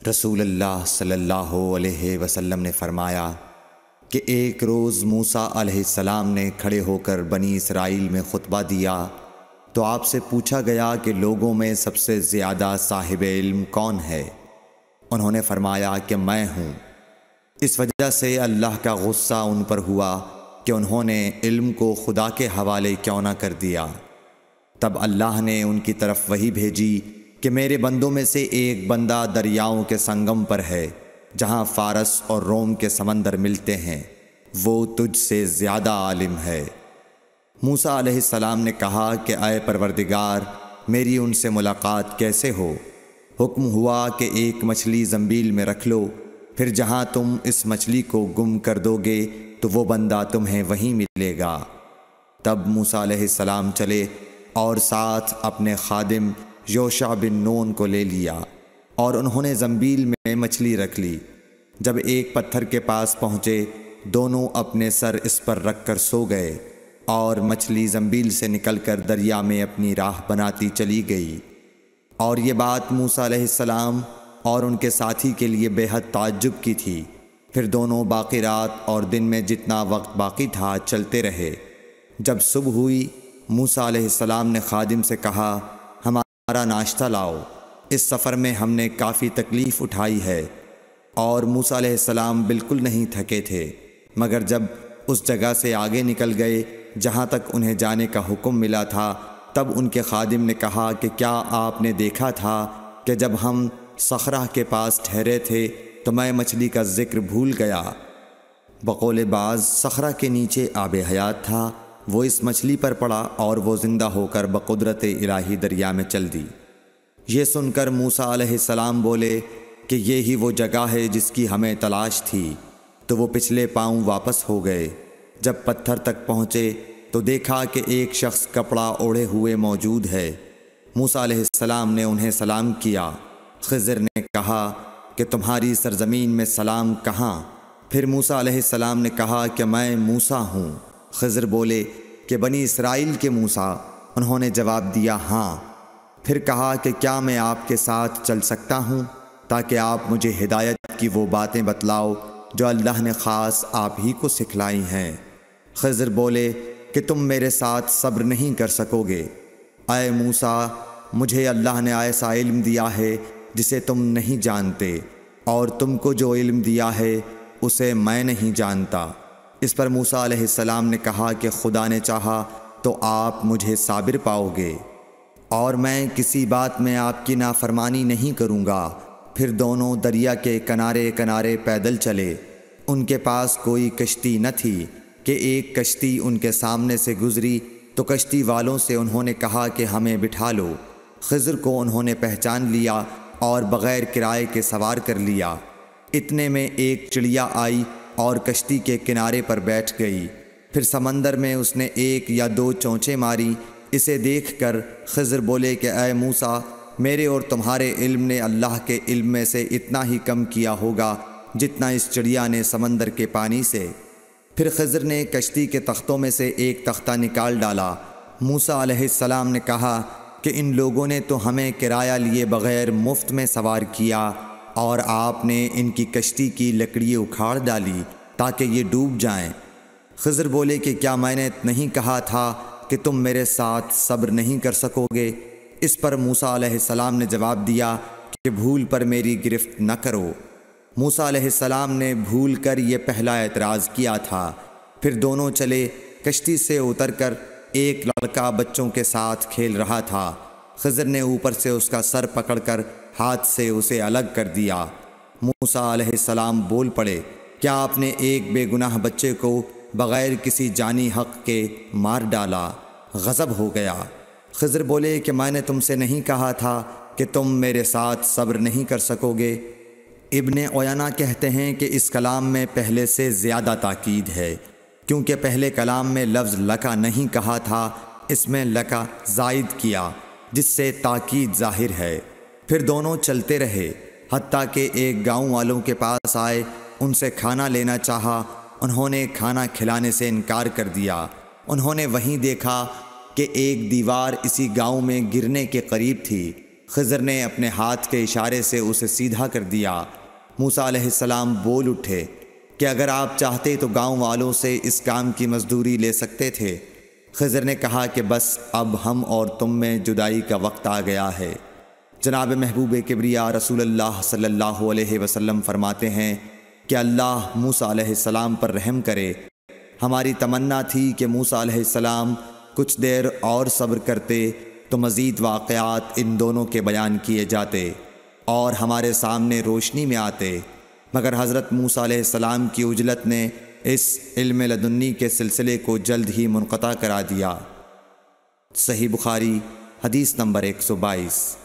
رسول اللہ صلی اللہ علیہ وسلم نے فرمایا کہ ایک روز موسیٰ علیہ السلام نے کھڑے ہو کر بنی اسرائیل میں خطبہ دیا تو آپ سے پوچھا گیا کہ لوگوں میں سب سے زیادہ صاحب علم کون ہے؟ انہوں نے فرمایا کہ میں ہوں۔ اس وجہ سے اللہ کا غصہ ان پر ہوا کہ انہوں نے علم کو خدا کے حوالے کیوں نہ کر دیا۔ تب اللہ نے ان کی طرف وحی بھیجی کہ میرے بندوں میں سے ایک بندہ دریاؤں کے سنگم پر ہے جہاں فارس اور روم کے سمندر ملتے ہیں، وہ تجھ سے زیادہ عالم ہے۔ موسیٰ علیہ السلام نے کہا کہ اے پروردگار، میری ان سے ملاقات کیسے ہو؟ حکم ہوا کہ ایک مچھلی زنبیل میں رکھ لو، پھر جہاں تم اس مچھلی کو گم کر دو گے تو وہ بندہ تمہیں وہیں ملے گا۔ تب موسیٰ علیہ السلام چلے اور ساتھ اپنے خادم یوشع بن نون کو لے لیا، اور انہوں نے زنبیل میں مچھلی رکھ لی۔ جب ایک پتھر کے پاس پہنچے، دونوں اپنے سر اس پر رکھ کر سو گئے، اور مچھلی زنبیل سے نکل کر دریا میں اپنی راہ بناتی چلی گئی۔ اور یہ بات موسیٰ علیہ السلام اور ان کے ساتھی کے لیے بے حد تعجب کی تھی۔ پھر دونوں باقی رات اور دن میں جتنا وقت باقی تھا چلتے رہے۔ جب صبح ہوئی، موسیٰ علیہ السلام نے خادم سے کہا، ہمارا ناشتہ لاؤ، اس سفر میں ہم نے کافی تکلیف اٹھائی ہے۔ اور موسیٰ علیہ السلام بالکل نہیں تھکے تھے، مگر جب اس جگہ سے آگے نکل گئے جہاں تک انہیں جانے کا حکم ملا تھا، تب ان کے خادم نے کہا کہ کیا آپ نے دیکھا تھا کہ جب ہم صخرہ کے پاس ٹھہرے تھے تو میں مچھلی کا ذکر بھول گیا؟ بقول بعض صخرہ کے نیچے آب حیات تھا، وہ اس مچھلی پر پڑا اور وہ زندہ ہو کر بقدرت الہی دریا میں چل دی۔ یہ سن کر موسیٰ علیہ السلام بولے کہ یہی وہ جگہ ہے جس کی ہمیں تلاش تھی، تو وہ پچھلے پاؤں واپس ہو گئے۔ جب پتھر تک پہنچے تو دیکھا کہ ایک شخص کپڑا اوڑھے ہوئے موجود ہے۔ موسیٰ علیہ السلام نے انہیں سلام کیا۔ خضر نے کہا کہ تمہاری سرزمین میں سلام کہاں؟ پھر موسیٰ علیہ السلام نے کہا کہ میں موسیٰ ہوں۔ خضر بولے کہ بنی اسرائیل کے موسیٰ؟ انہوں نے جواب دیا ہاں۔ پھر کہا کہ کیا میں آپ کے ساتھ چل سکتا ہوں تاکہ آپ مجھے ہدایت کی وہ باتیں بتلاؤ جو اللہ نے خاص آپ ہی کو سکھلائی ہیں؟ خضر بولے کہ تم میرے ساتھ صبر نہیں کر سکو گے۔ اے موسیٰ، مجھے اللہ نے ایسا علم دیا ہے جسے تم نہیں جانتے، اور تم کو جو علم دیا ہے اسے میں نہیں جانتا۔ اس پر موسیٰ علیہ السلام نے کہا کہ خدا نے چاہا تو آپ مجھے صابر پاؤ گے، اور میں کسی بات میں آپ کی نافرمانی نہیں کروں گا۔ پھر دونوں دریا کے کنارے کنارے پیدل چلے۔ ان کے پاس کوئی کشتی نہ تھی کہ ایک کشتی ان کے سامنے سے گزری تو کشتی والوں سے انہوں نے کہا کہ ہمیں بٹھا لو۔ خضر کو انہوں نے پہچان لیا اور بغیر کرائے کے سوار کر لیا۔ اتنے میں ایک چڑیا آئی اور کشتی کے کنارے پر بیٹھ گئی۔ پھر سمندر میں اس نے ایک یا دو چونچیں ماری۔ اسے دیکھ کر خضر بولے کہ اے موسیٰ، میرے اور تمہارے علم نے اللہ کے علم میں سے اتنا ہی کم کیا ہوگا جتنا اس چڑیا نے سمندر کے پانی سے۔ پھر خضر نے کشتی کے تختوں میں سے ایک تختہ نکال ڈالا۔ موسیٰ علیہ السلام نے کہا کہ ان لوگوں نے تو ہمیں کرایہ لیے بغیر مفت میں سوار کیا، اور آپ نے ان کی کشتی کی لکڑی اکھاڑ ڈالی تاکہ یہ ڈوب جائیں۔ خضر بولے کہ کیا میں نے نہیں کہا تھا کہ تم میرے ساتھ صبر نہیں کر سکو گے؟ اس پر موسیٰ علیہ السلام نے جواب دیا کہ بھول پر میری گرفت نہ کرو۔ موسیٰ علیہ السلام نے بھول کر یہ پہلا اعتراض کیا تھا۔ پھر دونوں چلے۔ کشتی سے اتر کر ایک لڑکا بچوں کے ساتھ کھیل رہا تھا۔ خضر نے اوپر سے اس کا سر پکڑ کر ہاتھ سے اسے الگ کر دیا۔ موسیٰ علیہ السلام بول پڑے، کیا آپ نے ایک بے گناہ بچے کو بغیر کسی جانی حق کے مار ڈالا؟ غضب ہو گیا۔ خضر بولے کہ میں نے تم سے نہیں کہا تھا کہ تم میرے ساتھ صبر نہیں کر سکو گے؟ ابن عیینہ کہتے ہیں کہ اس کلام میں پہلے سے زیادہ تاکید ہے، کیونکہ پہلے کلام میں لفظ لکا نہیں کہا تھا، اس میں لکا زائد کیا، جس سے تاکید ظاہر ہے۔ پھر دونوں چلتے رہے، حتیٰ کہ ایک گاؤں والوں کے پاس آئے، ان سے کھانا لینا چاہا۔ انہوں نے کھانا کھلانے سے انکار کر دیا۔ انہوں نے وہیں دیکھا کہ ایک دیوار اسی گاؤں میں گرنے کے قریب تھی۔ خضر نے اپنے ہاتھ کے اشارے سے اسے سیدھا کر دیا۔ موسیٰ علیہ السلام بول اٹھے کہ اگر آپ چاہتے تو گاؤں والوں سے اس کام کی مزدوری لے سکتے تھے۔ خضر نے کہا کہ بس اب ہم اور تم میں جدائی کا وقت آ گیا ہے۔ جناب محبوب کبریا رسول اللہ صلی اللہ علیہ وسلم فرماتے ہیں کہ اللہ موسیٰ علیہ السلام پر رحم کرے۔ ہماری تمنا تھی کہ موسیٰ علیہ السلام کچھ دیر اور صبر کرتے تو مزید واقعات ان دونوں کے بیان کیے جاتے اور ہمارے سامنے روشنی میں آتے، مگر حضرت موسیٰ علیہ السلام کی عجلت نے اس علم لدنی کے سلسلے کو جلد ہی منقطع کرا دیا۔ صحیح بخاری حدیث نمبر 122۔